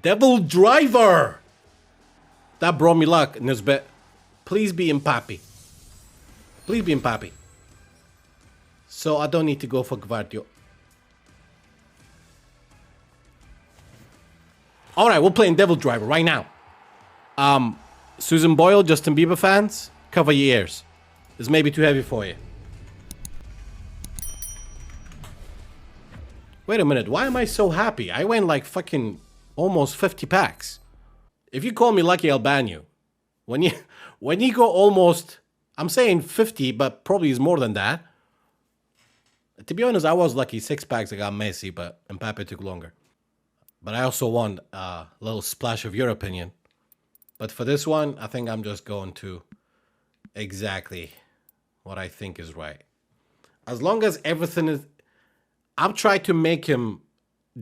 Devil Driver! That brought me luck, Nisbet. Please be Mbappe. Please be Mbappe. So I don't need to go for Gvardio. Alright, we're playing Devil Driver right now. Susan Boyle, Justin Bieber fans, cover your ears. This may be too heavy for you. Wait a minute, why am I so happy? I went like fucking almost 50 packs. If you call me lucky, I'll ban you. When you go almost, I'm saying 50, but probably is more than that. To be honest, I was lucky. 6 packs I got Messi, but Mbappe took longer. But I also want a little splash of your opinion. But for this one, I think I'm just going to exactly what I think is right. As long as everything is... I'm trying to make him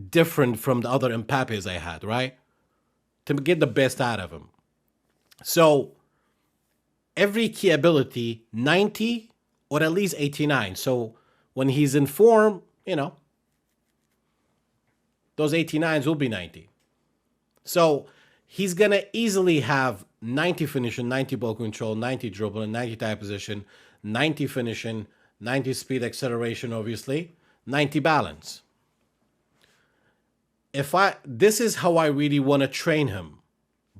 different from the other Mbappes I had, right? To get the best out of him. So, every key ability, 90 or at least 89. So, when he's in form, you know, those 89s will be 90. So, he's going to easily have 90 finishing, 90 ball control, 90 dribbling, 90 tight position, 90 finishing, 90 speed acceleration, obviously, 90 balance. This is how I really want to train him.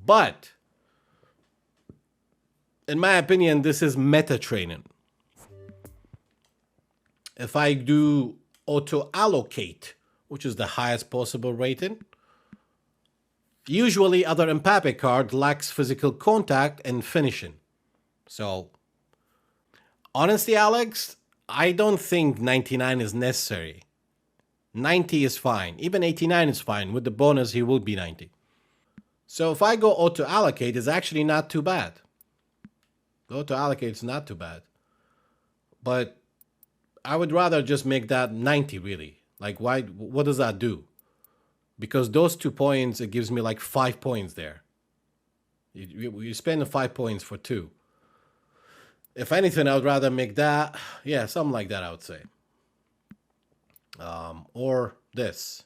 But, in my opinion, this is meta training. If I do auto allocate, which is the highest possible rating, usually other Mbappe card lacks physical contact and finishing. So, honestly, Alex, I don't think 99 is necessary. 90 is fine. Even 89 is fine. With the bonus, he will be 90. So if I go auto allocate, it's actually not too bad. Auto allocate is not too bad. But I would rather just make that 90 really. Like why? What does that do? Because those 2 points, it gives me like 5 points there. You spend the 5 points for 2. If anything, I would rather make that, yeah, something like that, I would say. Or this.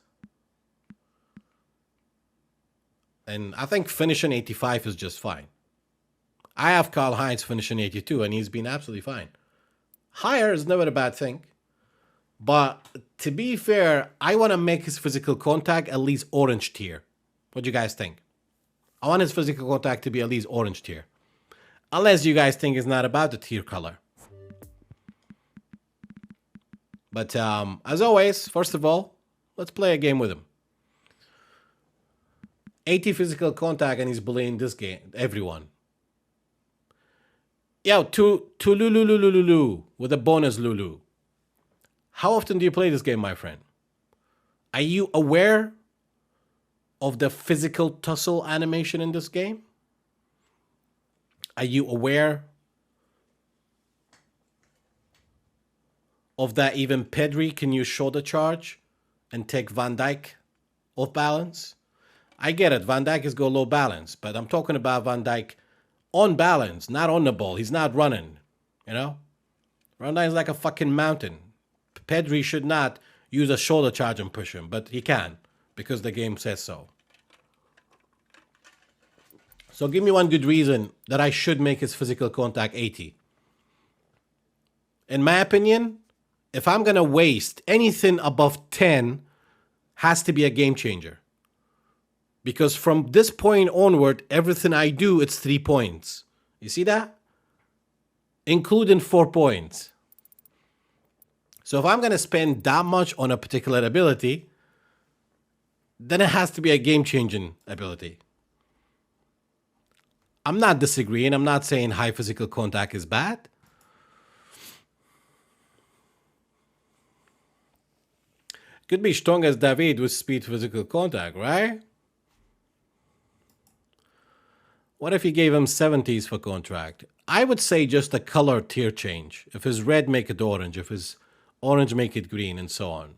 And I think finishing 85 is just fine. I have Karl Heinz finishing 82, and he's been absolutely fine. Higher is never a bad thing. But to be fair, I want to make his physical contact at least orange tier. What do you guys think? I want his physical contact to be at least orange tier. Unless you guys think it's not about the tier color. But as always, first of all, let's play a game with him. 80 physical contact and he's bullying this game. Everyone. Yo, to Lulu with a bonus Lulu. How often do you play this game, my friend? Are you aware of the physical tussle animation in this game? Are you aware of that even Pedri can use shoulder charge and take Van Dijk off balance? I get it, Van Dijk is go low balance, but I'm talking about Van Dijk on balance, not on the ball. He's not running, you know? Van Dijk is like a fucking mountain. Pedri should not use a shoulder charge and push him, but he can because the game says so. So give me one good reason that I should make his physical contact 80. In my opinion, if I'm going to waste anything above 10, has to be a game changer. Because from this point onward, everything I do, it's 3 points. You see that? Including 4 points. So if I'm going to spend that much on a particular ability, then it has to be a game-changing ability. I'm not disagreeing. I'm not saying high physical contact is bad. Could be strong as David with speed physical contact, right? What if you gave him 70s for contract? I would say just a color tier change. If his red, make it orange. If his orange, make it green, and so on.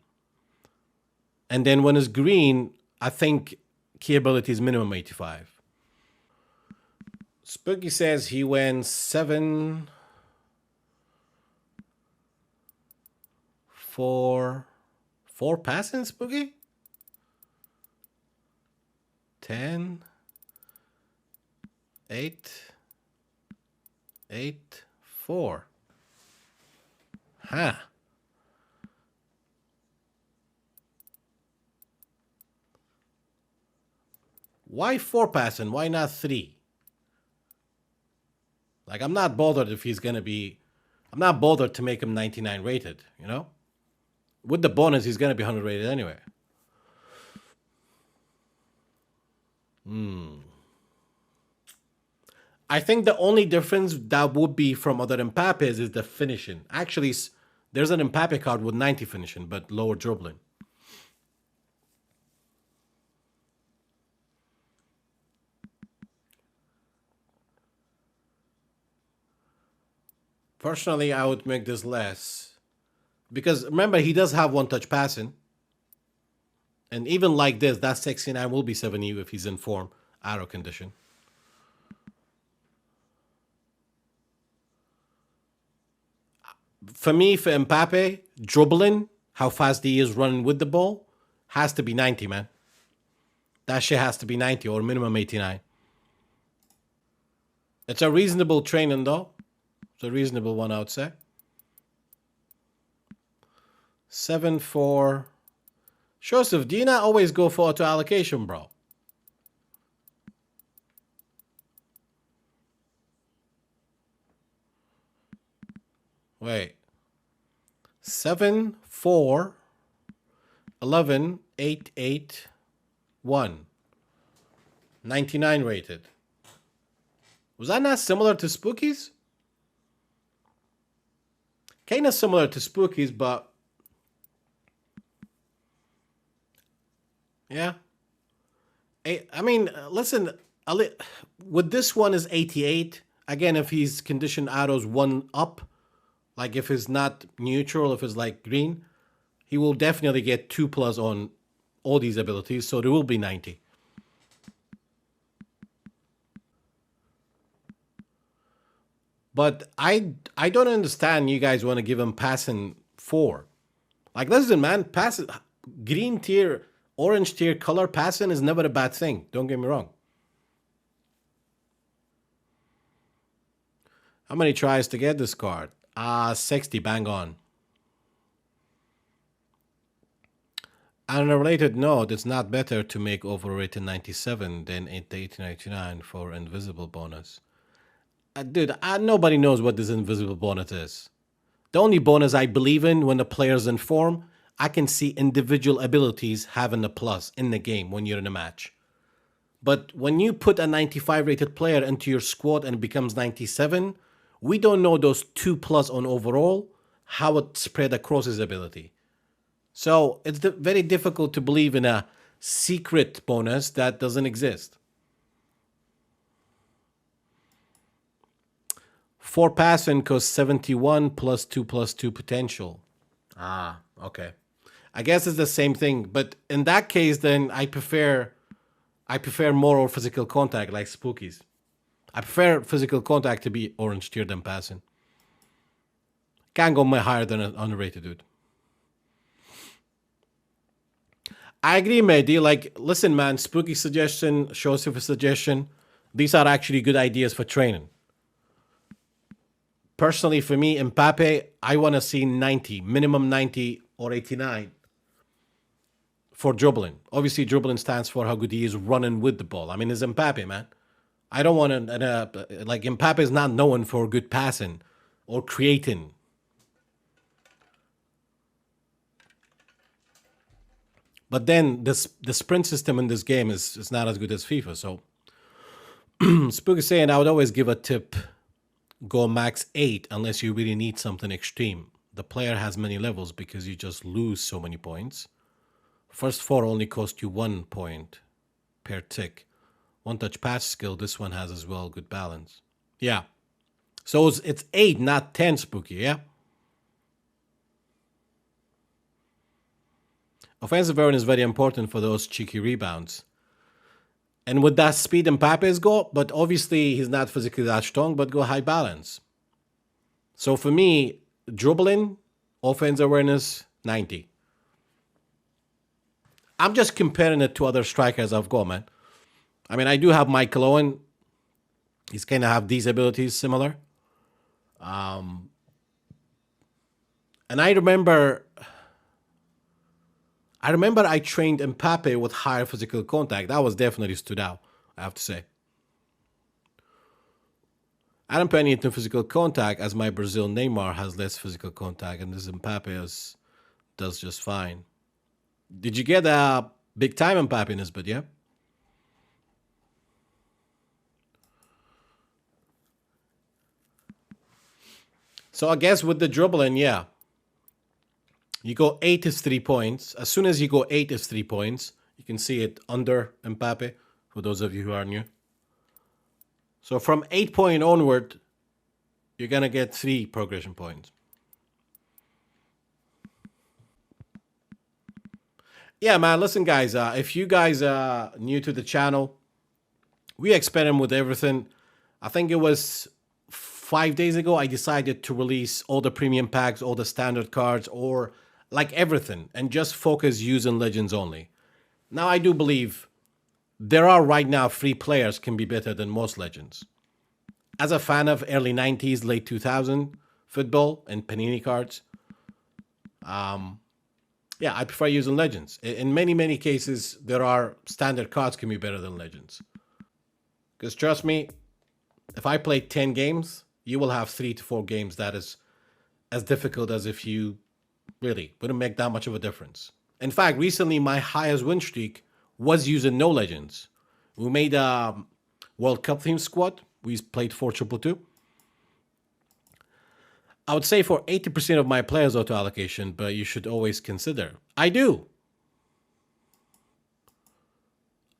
And then when it's green, I think key ability is minimum 85. Spooky says he went 7, 4 passing, Spooky? 10, 8, 8, 4. Huh. Why 4 passing? Why not 3? Like, I'm not bothered if he's going to be... I'm not bothered to make him 99 rated, you know? With the bonus, he's going to be 100 rated anyway. I think the only difference that would be from other Mbappes is the finishing. Actually, there's an Mbappe card with 90 finishing, but lower dribbling. Personally, I would make this less. Because remember, he does have one-touch passing. And even like this, that 69 will be 70 if he's in form, arrow condition. For me, for Mbappe, dribbling, how fast he is running with the ball, has to be 90, man. That shit has to be 90 or minimum 89. It's a reasonable training, though. It's a reasonable one, I would say. 7-4. Joseph, do you not always go for auto allocation, bro? Wait. 7, 4, 11, 8, 8, 1. 99 rated. Was that not similar to Spookies? Kind of similar to Spookies, but... yeah. I mean, listen, with this one is 88. Again, if he's conditioned arrows 1 up, like if it's not neutral, if it's like green, he will definitely get 2+ on all these abilities, so there will be 90. But I don't understand you guys want to give him passing 4. Like, listen, man, passing, green tier, orange tier color passing is never a bad thing. Don't get me wrong. How many tries to get this card? 60, bang on. On a related note, it's not better to make overrated 97 than 1899 for invisible bonus. Dude, nobody knows what this invisible bonus is. The only bonus I believe in when the player's in form, I can see individual abilities having a plus in the game when you're in a match. But when you put a 95 rated player into your squad and it becomes 97, we don't know those 2+ on overall, how it spread across his ability. So it's very difficult to believe in a secret bonus that doesn't exist. 4 passing costs 71 plus 2+2 potential. Okay. I guess it's the same thing, but in that case, then I prefer more physical contact like Spookies. I prefer physical contact to be orange tier than passing. Can't go much higher than an underrated dude. I agree, Mehdi. Like, listen, man, Spooky suggestion, Joseph suggestion. These are actually good ideas for training. Personally, for me, Mbappe, I want to see 90, minimum 90 or 89 for dribbling. Obviously, dribbling stands for how good he is running with the ball. I mean, it's Mbappe, man. I don't want to, like, Mbappe is not known for good passing or creating. But then the sprint system in this game is not as good as FIFA. So Spook is saying I would always give a tip, go max 8 unless you really need something extreme. The player has many levels because you just lose so many points. First 4 only cost you 1 point per tick. One touch pass skill, this one has as well, good balance. Yeah. So it's 8, not 10, Spooky, yeah? Offensive awareness is very important for those cheeky rebounds. And with that speed, Mbappe's go, but obviously he's not physically that strong, but go high balance. So for me, dribbling, offensive awareness, 90. I'm just comparing it to other strikers I've got, man. I mean, I do have Michael Owen. He's kind of have these abilities similar. And I remember I trained Mbappe with higher physical contact. That was definitely stood out, I have to say. I don't pay any into physical contact as my Brazil Neymar has less physical contact, and this does just fine. Did you get a big time Mbappe in this bit? Yeah. So I guess with the dribbling, yeah, you go 8 is 3 points. As soon as you go 8 is 3 points, you can see it under Mbappe. For those of you who are new, so from 8 point onward, you're gonna get 3 progression points. Yeah, man. Listen, guys. If you guys are new to the channel, we experiment with everything. I think it was 5 days ago I decided to release all the premium packs, all the standard cards, or like everything, and just focus using legends only. Now I do believe there are right now free players can be better than most legends. As a fan of early 90s, late 2000 football and Panini cards, yeah, I prefer using legends. In many cases, there are standard cards can be better than legends. Because trust me, if I play 10 games, you will have 3 to 4 games that is as difficult as if you really wouldn't make that much of a difference. In fact, recently my highest win streak was using no legends. We made a World Cup themed squad. We played 4-2-2. I would say for 80% of my players auto allocation, but you should always consider. I do.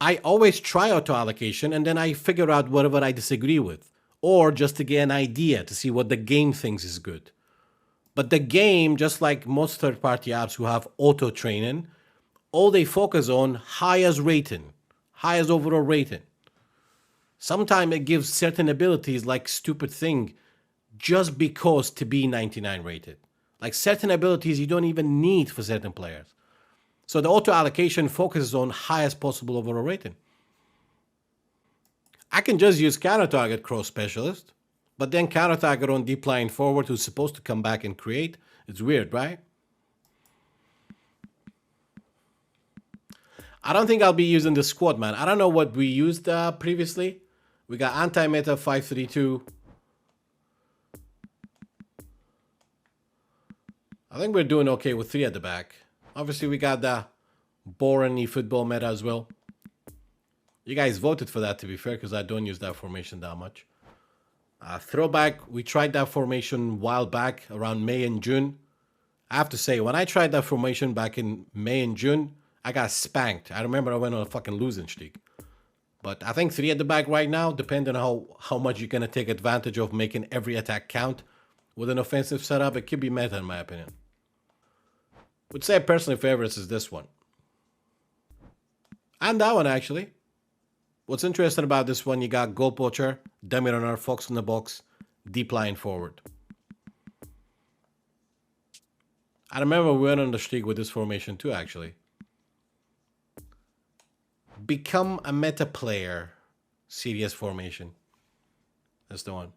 I always try auto allocation and then I figure out whatever I disagree with, or just to get an idea to see what the game thinks is good. But the game, just like most third party apps who have auto training, all they focus on highest rating, highest overall rating. Sometimes it gives certain abilities like stupid thing just because to be 99 rated. Like certain abilities you don't even need for certain players. So the auto allocation focuses on highest possible overall rating. I can just use counter target cross specialist, but then counter target on deep line forward who's supposed to come back and create. It's weird, right? I don't think I'll be using the squad, man. I don't know what we used previously. We got anti-meta 532. I think we're doing okay with 3 at the back. Obviously, we got the boring eFootball meta as well. You guys voted for that, to be fair, because I don't use that formation that much. Throwback, we tried that formation a while back, around May and June. I have to say, when I tried that formation back in May and June, I got spanked. I remember I went on a fucking losing streak. But I think 3 at the back right now, depending on how much you're going to take advantage of making every attack count with an offensive setup, it could be meta in my opinion. Would say personally favorites is this one. And that one actually. What's interesting about this one, you got Goal Poacher, Dummy Runner, Fox in the Box, Deep Line Forward. I remember we went on the streak with this formation too actually. Become a meta player, serious formation. That's the one.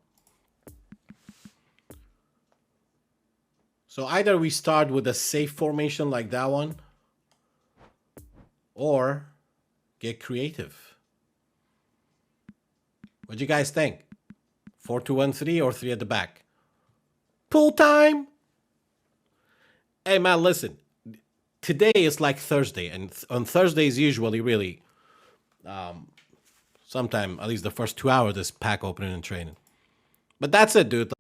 So either we start with a safe formation like that one, or get creative. What do you guys think? 4-2-1-3 or 3 at the back? Pool time! Hey man, listen. Today is like Thursday, and on Thursdays usually really sometime at least the first 2 hours is pack opening and training. But that's it, dude.